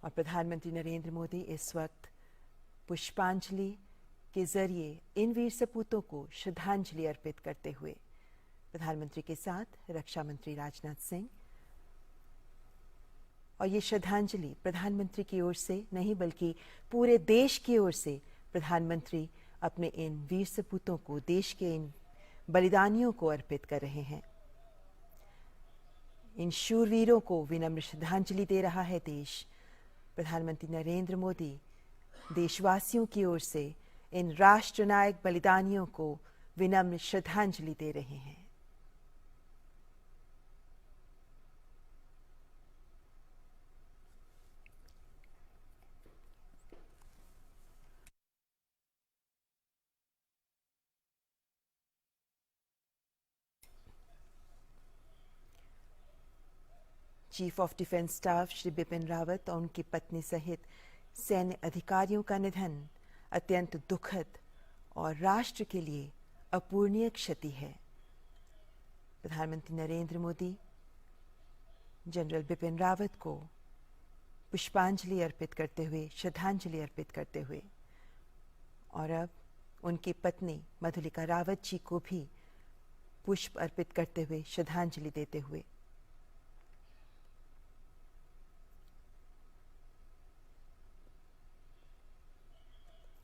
और प्रधानमंत्री नरेंद्र मोदी इस वक्त पुष्पांजलि के जरिए इन वीर सपूतों को श्रद्धांजलि अर्पित करते हुए प्रधानमंत्री के साथ रक्षा मंत्री राजनाथ सिंह, और ये श्रद्धांजलि प्रधानमंत्री की ओर से नहीं बल्कि पूरे देश की ओर से प्रधानमंत्री अपने इन वीर सपूतों को, देश के इन बलिदानियों को अर्पित कर रहे हैं। इन शूरवीरों को विनम्र श्रद्धांजलि दे रहा है देश। प्रधानमंत्री नरेंद्र मोदी देशवासियों की ओर से इन राष्ट्रनायक बलिदानियों को विनम्र श्रद्धांजलि दे रहे हैं। Chief of defence staff Shri Bipin Rawat और उनकी पत्नी सहित सैन्य अधिकारियों का निधन अत्यंत दुखद और राष्ट्र के लिए अपूरणीय क्षति है। प्रधानमंत्री नरेंद्र मोदी जनरल बिपिन रावत को पुष्पांजलि अर्पित करते हुए, श्रद्धांजलि अर्पित करते हुए, और अब उनकी पत्नी मधुलिका रावत जी को भी पुष्प अर्पित करते हुए, श्रद्धांजलि देते हुए,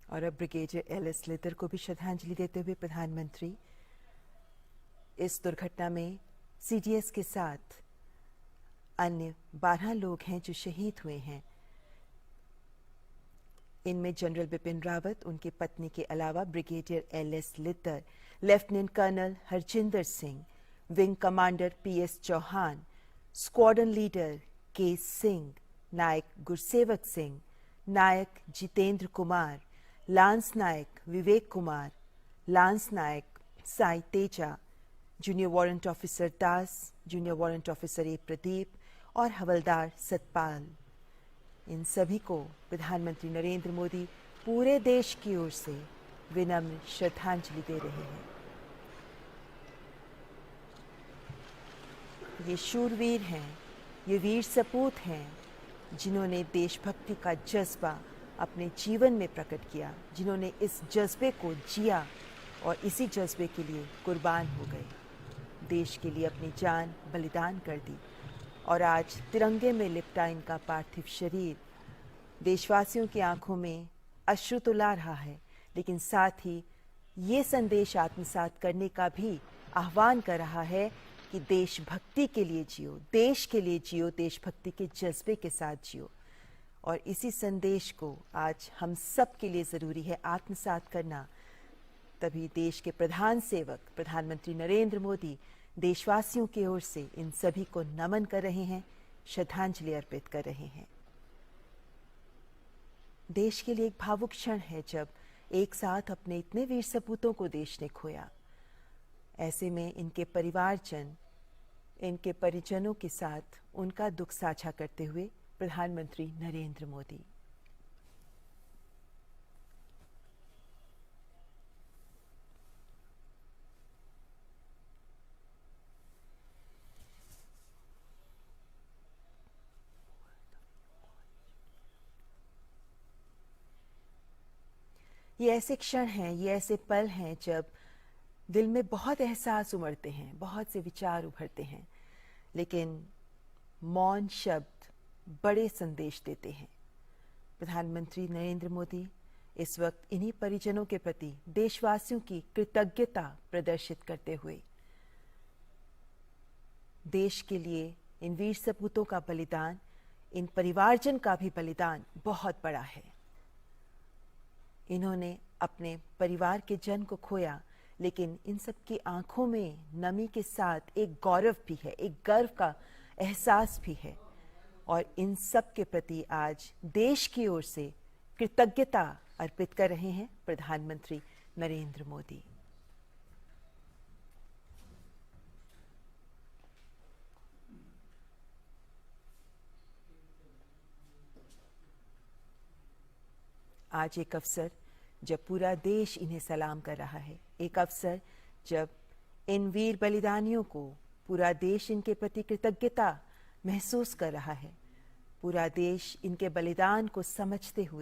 और अब ब्रिगेडियर एल.एस. लितर को भी श्रद्धांजलि देते हुए प्रधानमंत्री इस दुर्घटना में सीडीएस के साथ अन्य 12 लोग हैं जो शहीद हुए हैं। इनमें जनरल बिपिन रावत, उनकी पत्नी के अलावा brigadier L S. Lidder, lieutenant colonel Harjinder Singh, wing commander P S. Chauhan, squadron leader K Singh, Naik Gursewak Singh, Naik Jitendra Kumar, lance Naik Vivek Kumar, lance Naik Sai Teja, junior warrant officer Das, junior warrant officer A Pradeep और हवलदार सतपाल, इन सभी को प्रधानमंत्री नरेंद्र मोदी पूरे देश की ओर से विनम्र श्रद्धांजलि दे रहे हैं। ये शूरवीर हैं, ये वीर सपूत हैं जिन्होंने देशभक्ति का जज्बा अपने जीवन में प्रकट किया, जिन्होंने इस जज्बे को जिया और इसी जज्बे के लिए कुर्बान हो गए, देश के लिए अपनी जान बलिदान कर दी। और आज तिरंगे में लिपटा इनका पार्थिव शरीर देशवासियों की आंखों में अश्रु तो ला रहा है, लेकिन साथ ही ये संदेश आत्मसात करने का भी आह्वान कर रहा है कि देशभक्ति के लिए जियो, देश के लिए जियो, देशभक्ति के जज्बे के साथ जियो। और इसी संदेश को आज हम सब के लिए ज़रूरी है आत्मसात करना। तभी देश के प्रधान सेवक प्रधानमंत्री नरेंद्र मोदी देशवासियों की ओर से इन सभी को नमन कर रहे हैं, श्रद्धांजलि अर्पित कर रहे हैं। देश के लिए एक भावुक क्षण है जब एक साथ अपने इतने वीर सपूतों को देश ने खोया। ऐसे में इनके परिवारजन, इनके परिजनों के साथ उनका दुख साझा करते हुए प्रधानमंत्री नरेंद्र मोदी। ये ऐसे क्षण हैं, ये ऐसे पल हैं जब दिल में बहुत एहसास उमड़ते हैं, बहुत से विचार उभरते हैं, लेकिन मौन शब्द बड़े संदेश देते हैं। प्रधानमंत्री नरेंद्र मोदी इस वक्त इन्हीं परिजनों के प्रति देशवासियों की कृतज्ञता प्रदर्शित करते हुए देश के लिए इन वीर सपूतों का बलिदान, इन परिवारजन का भी बलिदान बहुत बड़ा है। इन्होंने अपने परिवार के जन को खोया, लेकिन इन सब की आंखों में नमी के साथ एक गौरव भी है, एक गर्व का एहसास भी है। और इन सब के प्रति आज देश की ओर से कृतज्ञता अर्पित कर रहे हैं प्रधानमंत्री नरेंद्र मोदी। आज एक अवसर जब पूरा देश इन्हें सलाम कर रहा है, एक अवसर जब इन वीर बलिदानियों को पूरा देश इनके प्रति कृतज्ञता महसूस कर रहा है। पूरा देश इनके बलिदान को समझते हुए